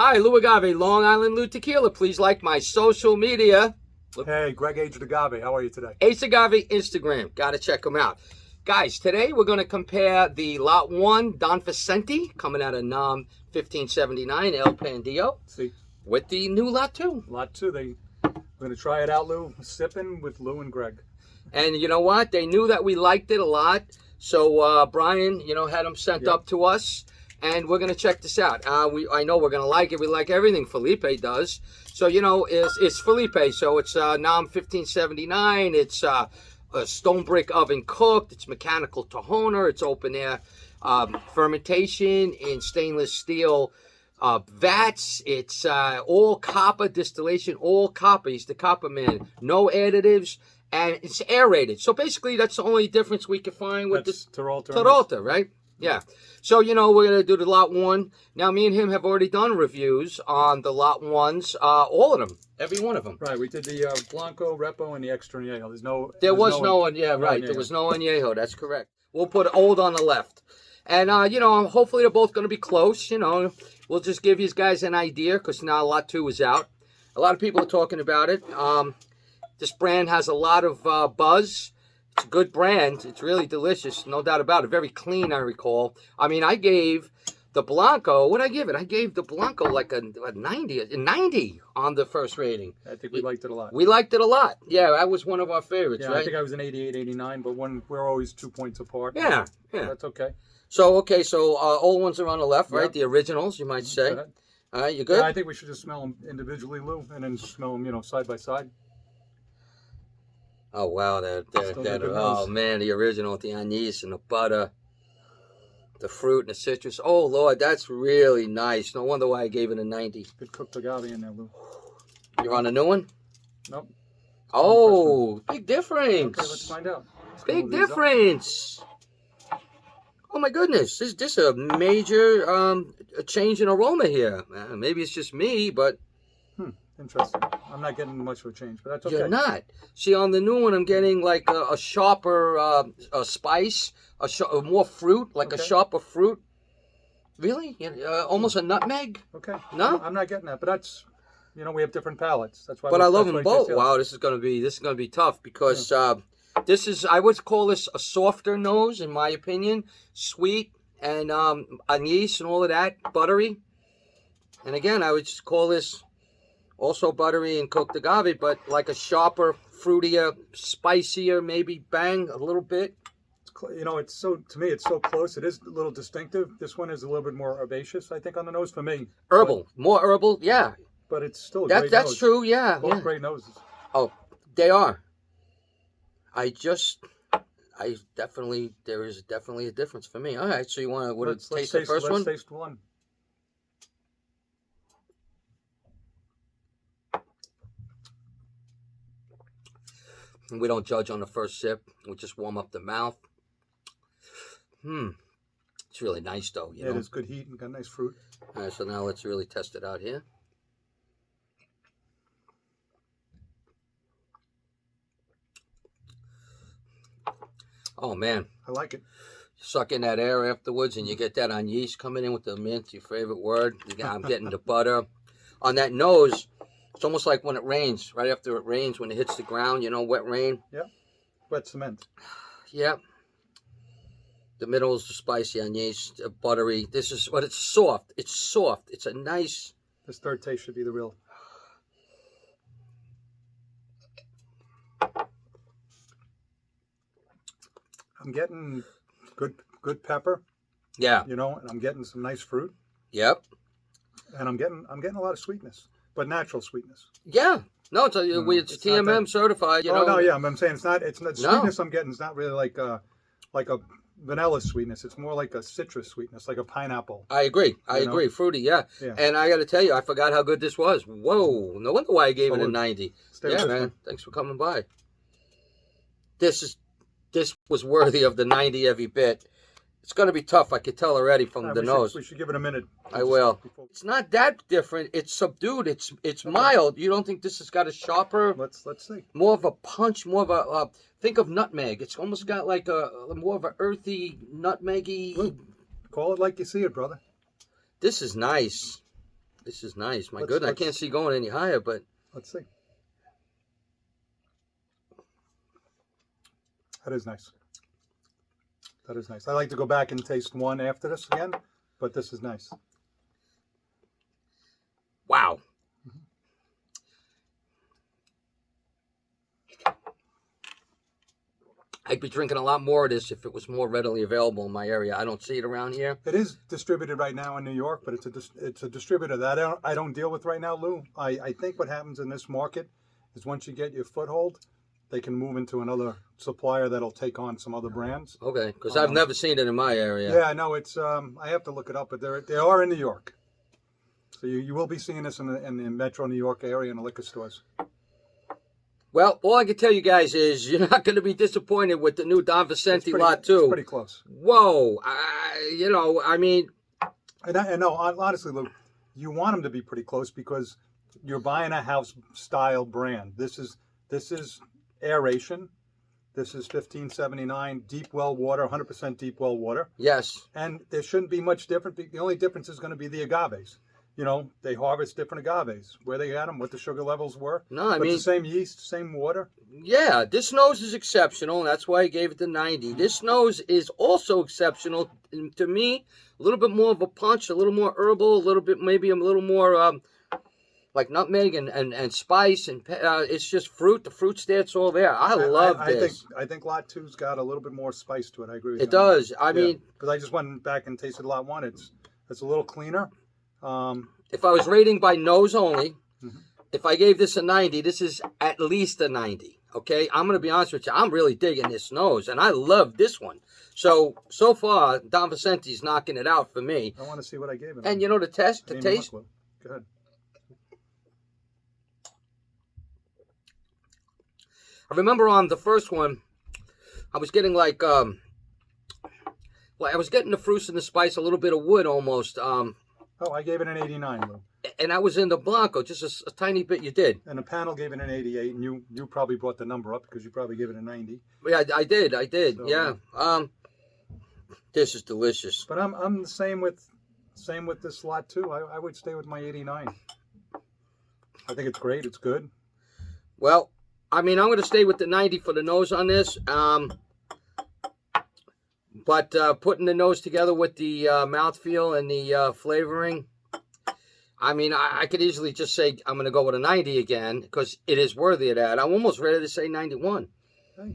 Hi, Lou Agave, Long Island Lou Tequila. Please like my social media. Hey, Greg Aged Agave. How are you today? Ace Agave Instagram. Got to check them out. Guys, today we're going to compare the Lot 1 Don Vicente, coming out of NOM 1579, El Pandillo, See, with the new Lot 2. Lot 2. We're going to try it out, Lou. Sipping with Lou and Greg. And you know what? They knew that we liked it a lot. So Brian, had them sent up to us. And we're going to check this out. I know we're going to like it. We like everything Felipe does. So, it's Felipe. So it's NOM 1579. It's a stone brick oven cooked. It's mechanical toner. It's open air fermentation in stainless steel vats. It's all copper distillation, all copper. He's the copper man. No additives. And it's aerated. So basically, that's the only difference we can find with this Terralta, right? Yeah. So, we're going to do the Lot 1. Now, me and him have already done reviews on the Lot 1s, all of them, every one of them. Right. We did the Blanco, Repo, and the extra añejo. There was no añejo. That's correct. We'll put old on the left. And, hopefully they're both going to be close. We'll just give you guys an idea because now Lot 2 is out. A lot of people are talking about it. This brand has a lot of buzz. It's a good brand. It's really delicious, no doubt about it. Very clean, I recall. I mean, I gave the Blanco, what did I give it? I gave the Blanco like a 90 on the first rating. I think we liked it a lot. We liked it a lot. Yeah, that was one of our favorites, right? I think I was an 88, 89, but we're always 2 points apart. Yeah. That's okay. So, old ones are on the left, right? The originals, you might say. All right, you good? Yeah, I think we should just smell them individually, Lou, and then smell them, side by side. Oh, wow, oh, man, the original with the anise and the butter, the fruit and the citrus. Oh, Lord, that's really nice. No wonder why I gave it a 90. Good cooked agave in there, Lou. You're on a new one? Nope. Oh, big difference. Okay, let's find out. Big difference. Oh, my goodness. This is a major a change in aroma here. Maybe it's just me, but... Interesting. I'm not getting much of a change, but that's okay. You're not. See, on the new one, I'm getting like a sharper spice, more fruit, like a sharper fruit. Really? Almost a nutmeg? Okay. No? I'm not getting that, but that's, we have different palates. That's why. But I love them both. Wow, this is gonna be tough because this is, I would call this a softer nose in my opinion, sweet and anise and all of that, buttery. And again, I would just call this. Also buttery and cooked agave, but like a sharper, fruitier, spicier, maybe bang a little bit. It's to me, it's so close. It is a little distinctive. This one is a little bit more herbaceous, I think, on the nose for me. Herbal, more herbal, yeah. But it's still a great nose. That's true, yeah. Both great noses. Oh, they are. There is definitely a difference for me. All right, so you want to taste the first one? Let's taste one. We don't judge on the first sip. We just warm up the mouth. It's really nice, though. It is good heat and got nice fruit. All right, so now let's really test it out here. Oh, man. I like it. Suck in that air afterwards, and you get that anise coming in with the mint, your favorite word. I'm getting the butter. On that nose... It's almost like when it rains, right after it rains, when it hits the ground, wet rain. Yeah, wet cement. Yeah. The middle is the spicy anise, buttery. But it's soft. It's soft. It's a nice... This third taste should be the real... I'm getting good pepper. Yeah. And I'm getting some nice fruit. Yep. And I'm getting a lot of sweetness. But natural sweetness. Yeah. No, it's TMM certified, Oh, no, yeah. I'm saying it's not sweetness I'm getting is not really like a vanilla sweetness. It's more like a citrus sweetness, like a pineapple. I agree. I agree. Fruity, yeah. And I got to tell you, I forgot how good this was. Whoa. No wonder why I gave it a 90. Yeah, man. Thanks for coming by. This was worthy of the 90 every bit. It's going to be tough. I could tell already from the nose. We should give it a minute. I will. It's not that different. It's subdued. It's mild. You don't think this has got a sharper? Let's see. More of a punch. More of a think of nutmeg. It's almost got like a more of a earthy, nutmeggy. Call it like you see it, brother. This is nice. This is nice. My goodness, I can't see going any higher, but let's see. That is nice. That is nice. I like to go back and taste one after this again, but this is nice. Wow. I'd be drinking a lot more of this if it was more readily available in my area. I don't see it around here. It is distributed right now in New York, but it's a distributor that I don't deal with right now, Lou. I think what happens in this market is once you get your foothold, they can move into another supplier that'll take on some other brands. Okay, because I've never seen it in my area. Yeah, no, it's I have to look it up, but they are in New York. So you will be seeing this in the Metro New York area in the liquor stores. Well, all I can tell you guys is you're not going to be disappointed with the new Don Vicente Lot 2. It's pretty close. Whoa. I mean... And no, honestly, Lou, you want them to be pretty close because you're buying a house-style brand. This is aeration. This is 1579 deep well water, 100% deep well water. Yes. And there shouldn't be much different. The only difference is going to be the agaves. You know, they harvest different agaves, where they got them, what the sugar levels were. No, I mean... the same yeast, same water. Yeah, this nose is exceptional. That's why I gave it the 90. This nose is also exceptional. To me, a little bit more of a punch, a little more herbal, a little bit, maybe a little more like nutmeg and spice. And it's just fruit. The fruit state's all there. I love this. I think Lot 2's got a little bit more spice to it. I agree with you. It does. I mean... Because I just went back and tasted Lot 1. It's a little cleaner. If I was rating by nose only, if I gave this a 90, this is at least a 90. Okay, I'm going to be honest with you. I'm really digging this nose, and I love this one. So far, Don Vicente's knocking it out for me. I want to see what I gave it. And you know the taste. Go ahead. I remember on the first one, I was getting like, I was getting the fruits and the spice, a little bit of wood almost. Oh, I gave it an 89, Lou. And I was in the Blanco, just a tiny bit. You did. And the panel gave it an 88, and you probably brought the number up because you probably gave it a 90. Yeah, I did. So, yeah. This is delicious. But I'm the same with this Lot 2. I would stay with my 89. I think it's great. It's good. Well, I mean, I'm going to stay with the 90 for the nose on this. But putting the nose together with the mouthfeel and the flavoring, I mean, I could easily just say I'm going to go with a 90 again because it is worthy of that. I'm almost ready to say 91. Okay.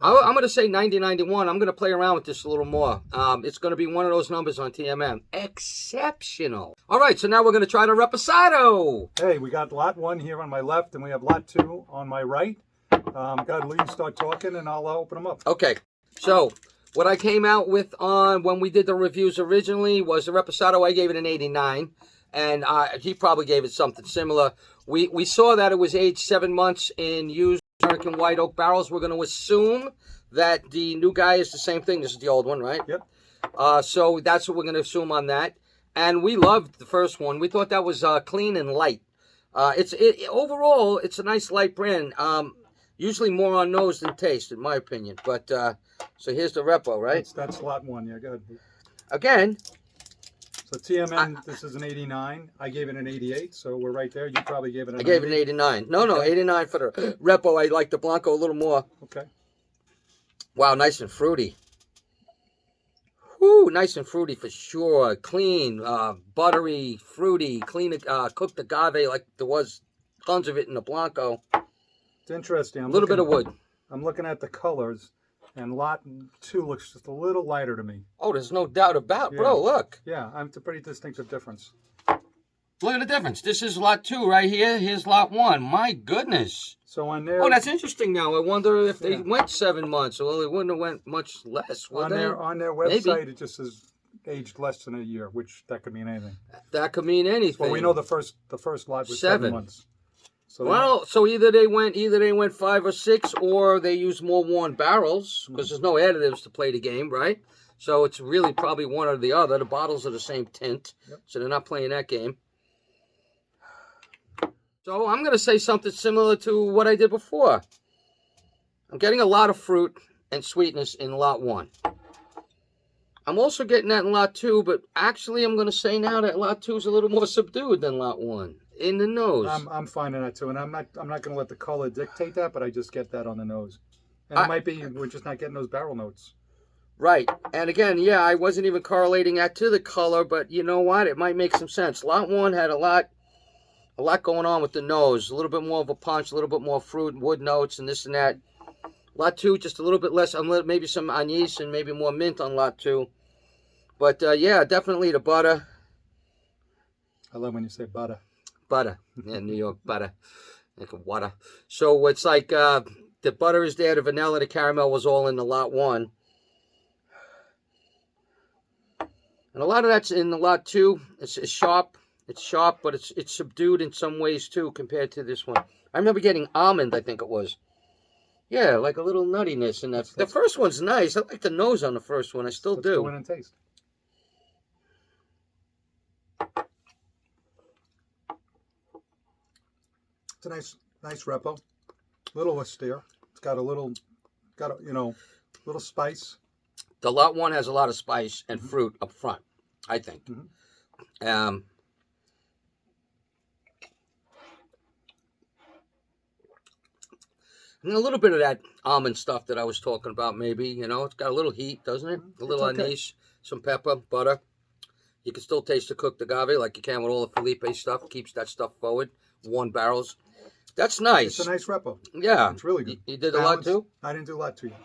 I'm going to say 90, 91. I'm going to play around with this a little more. It's going to be one of those numbers on TMM. Exceptional. All right, so now we're going to try the Reposado. Hey, we got Lot 1 here on my left, and we have Lot 2 on my right. God, Lee, start talking, and I'll open them up. Okay, so... what I came out with on when we did the reviews originally was the Reposado. I gave it an 89, and he probably gave it something similar. We saw that it was aged 7 months in used American white oak barrels. We're going to assume that the new guy is the same thing. This is the old one, right? Yep. So that's what we're going to assume on that. And we loved the first one. We thought that was clean and light. Overall, it's a nice light brand. Usually more on nose than taste, in my opinion. But so here's the Repo, right? That's Lot 1. Yeah, go ahead. Again. So TMN, this is an 89. I gave it an 88, so we're right there. You probably gave it an 90. I gave it an 89. No, 89 for the Repo. I like the Blanco a little more. Okay. Wow, nice and fruity. Whoo, nice and fruity for sure. Clean, buttery, fruity, clean, cooked agave like there was tons of it in the Blanco. It's interesting. A little bit of wood. I'm looking at the colors, and Lot 2 looks just a little lighter to me. Oh, there's no doubt about it. Bro, look. Yeah, it's a pretty distinctive difference. Look at the difference. This is Lot 2 right here. Here's Lot 1. My goodness. So on there... Oh, that's interesting now. I wonder if they went 7 months. Well, it wouldn't have went much less, would they? On their website, it just says aged less than a year, which that could mean anything. That could mean anything. Well, we know the first lot was 7 months. So so either they went 5 or 6, or they used more worn barrels because there's no additives to play the game, right? So it's really probably one or the other. The bottles are the same tint, so they're not playing that game. So I'm going to say something similar to what I did before. I'm getting a lot of fruit and sweetness in Lot 1. I'm also getting that in lot 2, but actually I'm going to say now that lot 2 is a little more subdued than lot 1 in the nose. I'm finding that too, and I'm not going to let the color dictate that, but I just get that on the nose. And it might be we're just not getting those barrel notes. Right. And again, yeah, I wasn't even correlating that to the color, but you know what? It might make some sense. Lot 1 had a lot going on with the nose. A little bit more of a punch, a little bit more fruit, wood notes, and this and that. Lot 2, just a little bit less, maybe some anise and maybe more mint on lot 2. But yeah, definitely the butter. I love when you say butter. Butter. Yeah, New York butter. Like a water. So it's like the butter is there, the vanilla, the caramel was all in the lot 1. And a lot of that's in the lot 2. It's sharp. It's sharp, but it's subdued in some ways too compared to this one. I remember getting almond, I think it was. Yeah, like a little nuttiness in that. The first one's nice. I like the nose on the first one. I still do. Let's go in and taste. It's a nice Repo. Little austere. It's got a little spice. The lot 1 has a lot of spice and fruit up front, I think. And a little bit of that almond stuff that I was talking about, maybe, it's got a little heat, doesn't it? A little anise, some pepper, butter. You can still taste the cooked agave like you can with all the Felipe stuff. Keeps that stuff forward. 1 barrels. That's nice. It's a nice Repo. Yeah. It's really good. You did a lot too? I didn't do a lot too yet.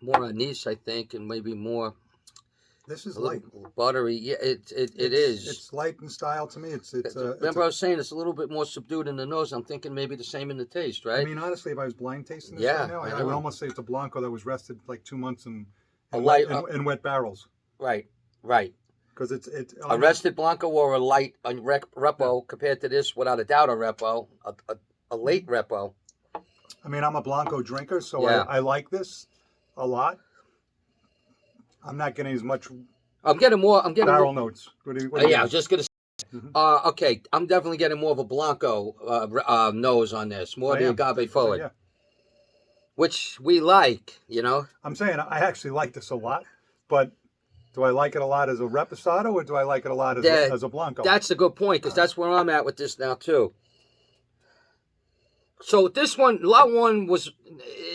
More anise, I think, and maybe more. This is light, buttery. Yeah, it is. It's light in style to me. Remember, I was saying it's a little bit more subdued in the nose. I'm thinking maybe the same in the taste, right? I mean, honestly, if I was blind tasting this right now, I would almost say it's a Blanco that was rested like 2 months in wet barrels. Right. Because it's a rested Blanco or a light Repo compared to this, without a doubt, a Repo, a late Repo. I mean, I'm a Blanco drinker, so I like this a lot. I'm not getting as much. I'm getting barrel notes. What do you I was just gonna say. Okay, I'm definitely getting more of a Blanco nose on this, more the agave forward, which we like. I'm saying I actually like this a lot, but do I like it a lot as a Reposado or do I like it a lot as a Blanco? That's a good point, because that's where I'm at with this now too. So this one, lot 1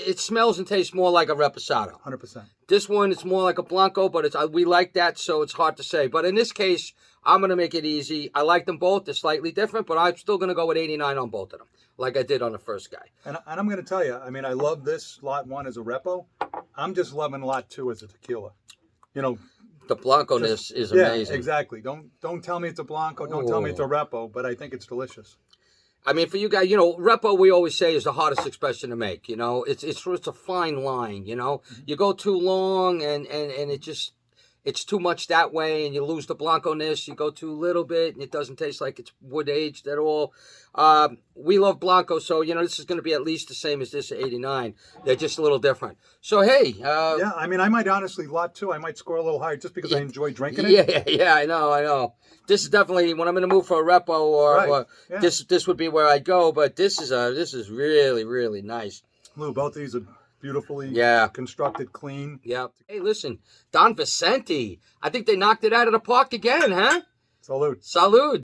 it smells and tastes more like a Reposado. 100%. This one, it's more like a Blanco, but we like that, so it's hard to say. But in this case, I'm going to make it easy. I like them both. They're slightly different, but I'm still going to go with 89 on both of them, like I did on the first guy. And I'm going to tell you, I mean, I love this lot 1 as a Repo. I'm just loving lot 2 as a tequila. The Blanco-ness is amazing. Yeah, exactly. Don't tell me it's a Blanco. Don't tell me it's a Repo, but I think it's delicious. I mean, for you guys, Repo, we always say, is the hardest expression to make. It's a fine line. You go too long and it's too much that way, and you lose the Blanco-ness. You go too little bit, and it doesn't taste like it's wood aged at all. We love Blanco, so this is going to be at least the same as this 89. They're just a little different. So hey, yeah, I mean, I might honestly lot 2. I might score a little higher just because I enjoy drinking it. Yeah, I know. This is definitely when I'm going to move for a Repo or this would be where I go. But this is really, really nice. Lou, both of these are beautifully constructed, clean. Yeah. Hey, listen, Don Vicente. I think they knocked it out of the park again, huh? Salud. Salud.